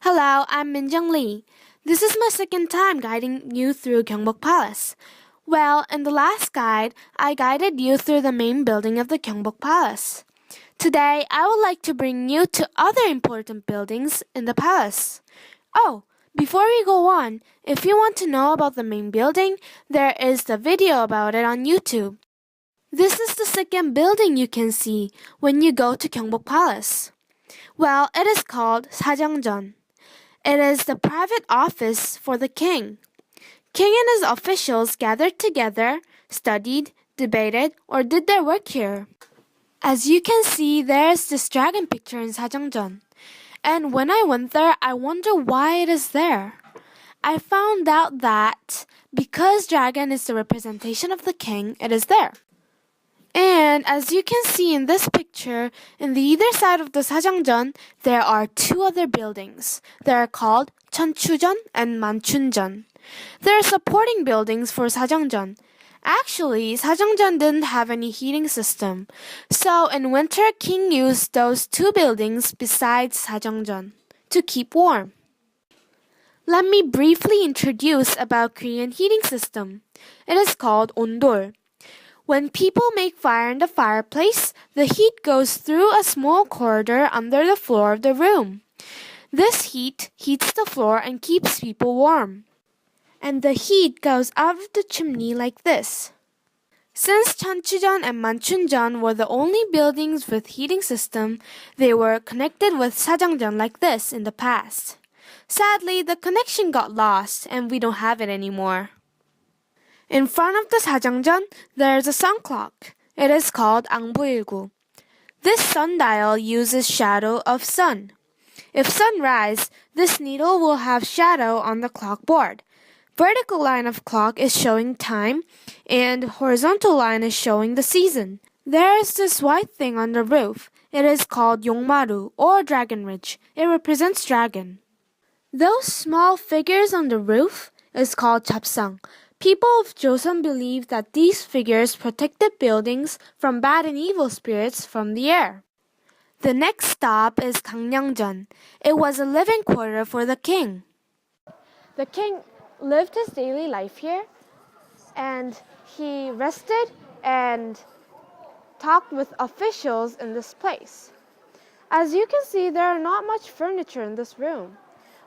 Hello, I'm Minjung Lee. This is my second time guiding you through Gyeongbok Palace. Well, in the last guide, I guided you through the main building of the Gyeongbok Palace. Today, I would like to bring you to other important buildings in the palace. Oh, before we go on, if you want to know about the main building, there is the video about it on YouTube. This is the second building you can see when you go to Gyeongbok Palace. Well, it is called 사정전. It is the private office for the king. King and his officials gathered together, studied, debated, or did their work here. As you can see, there's this dragon picture in 사정전. And when I went there, I wonder why it is there. I found out that because dragon is the representation of the king, it is there. And as you can see in this picture, in the either side of the 사정전, there are two other buildings. They are called 천추전 and 만춘전. They are supporting buildings for 사정전. Actually, 사정전 didn't have any heating system. So in winter, king used those two buildings besides 사정전 to keep warm. Let me briefly introduce about Korean heating system. It is called ondol. When people make fire in the fireplace, the heat goes through a small corridor under the floor of the room. This heat heats the floor and keeps people warm. And the heat goes out of the chimney like this. Since 천추전 and 만춘전 were the only buildings with heating system, they were connected with 사정전 like this in the past. Sadly, the connection got lost and we don't have it anymore. In front of the 사정전, there's a sun clock. It is called 앙부일구. This sundial uses shadow of sun. If sunrise, this needle will have shadow on the clock board. Vertical line of clock is showing time, and horizontal line is showing the season. There is this white thing on the roof. It is called 용마루 or dragon ridge. It represents dragon. Those small figures on the roof is called 잡상. People of Joseon believed that these figures protected buildings from bad and evil spirits from the air. The next stop is 강령전. It was a living quarter for the king. The king lived his daily life here, and he rested and talked with officials in this place. As you can see, there are not much furniture in this room.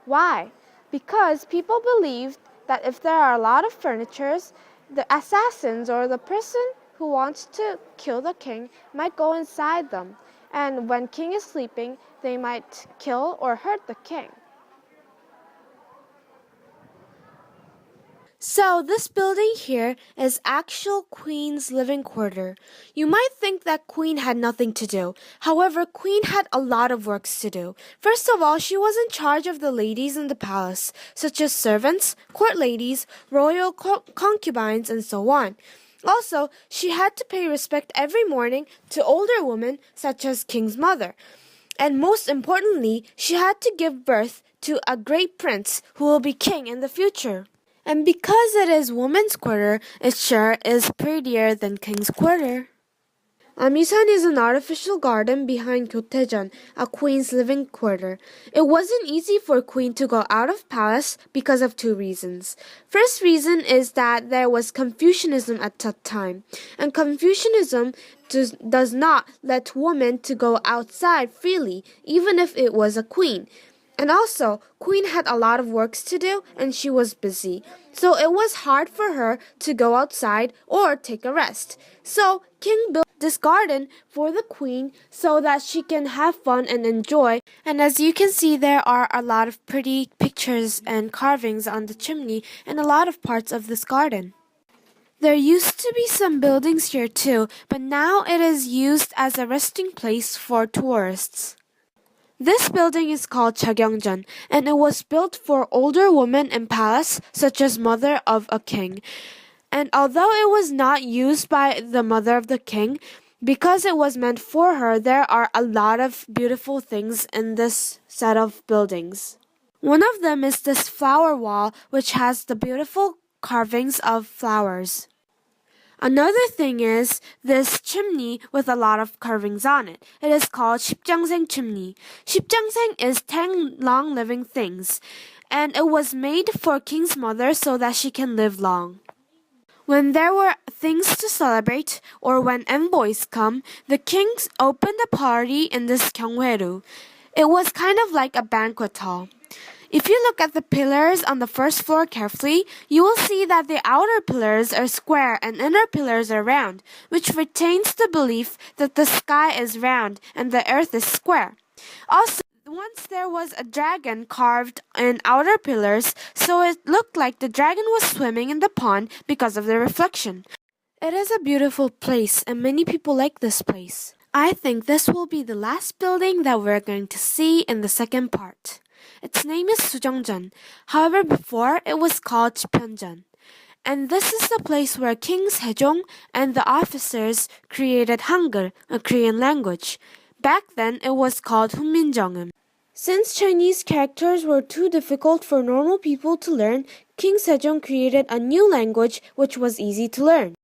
Why? Because people believed that if there are a lot of furnitures, the assassins or the person who wants to kill the king might go inside them. And when king is sleeping, they might kill or hurt the king. So this building here is actual queen's living quarter. You might think that queen had nothing to do. However, queen had a lot of works to do. First of all, she was in charge of the ladies in the palace, such as servants, court ladies, royal concubines, and so on. Also, she had to pay respect every morning to older women, such as king's mother. And most importantly, she had to give birth to a great prince who will be king in the future. And because it is women's quarter, it sure is prettier than king's quarter. Amisan is an artificial garden behind Gyotaejeon, a queen's living quarter. It wasn't easy for a queen to go out of palace because of two reasons. First reason is that there was Confucianism at that time, and Confucianism does not let women to go outside freely, even if it was a queen. And also, queen had a lot of works to do and she was busy. So it was hard for her to go outside or take a rest. So king built this garden for the queen so that she can have fun and enjoy. And as you can see, there are a lot of pretty pictures and carvings on the chimney and a lot of parts of this garden. There used to be some buildings here too, but now it is used as a resting place for tourists. This building is called 자경전, and it was built for older women in palace, such as mother of a king. And although it was not used by the mother of the king, because it was meant for her, there are a lot of beautiful things in this set of buildings. One of them is this flower wall, which has the beautiful carvings of flowers. Another thing is this chimney with a lot of carvings on it. It is called 십장생 chimney. 십장생 is 10 long living things, and it was made for king's mother so that she can live long. When there were things to celebrate or when envoys come, the kings opened a party in this 경회루. It was kind of like a banquet hall. If you look at the pillars on the first floor carefully, you will see that the outer pillars are square and inner pillars are round, which retains the belief that the sky is round and the earth is square. Also, once there was a dragon carved in outer pillars, so it looked like the dragon was swimming in the pond because of the reflection. It is a beautiful place and many people like this place. I think this will be the last building that we're going to see in the second part. Its name is 수정전. However, before it was called 지편전. And this is the place where King Sejong and the officers created Hangul, a Korean language. Back then, it was called 훈민정음. Since Chinese characters were too difficult for normal people to learn, King Sejong created a new language which was easy to learn.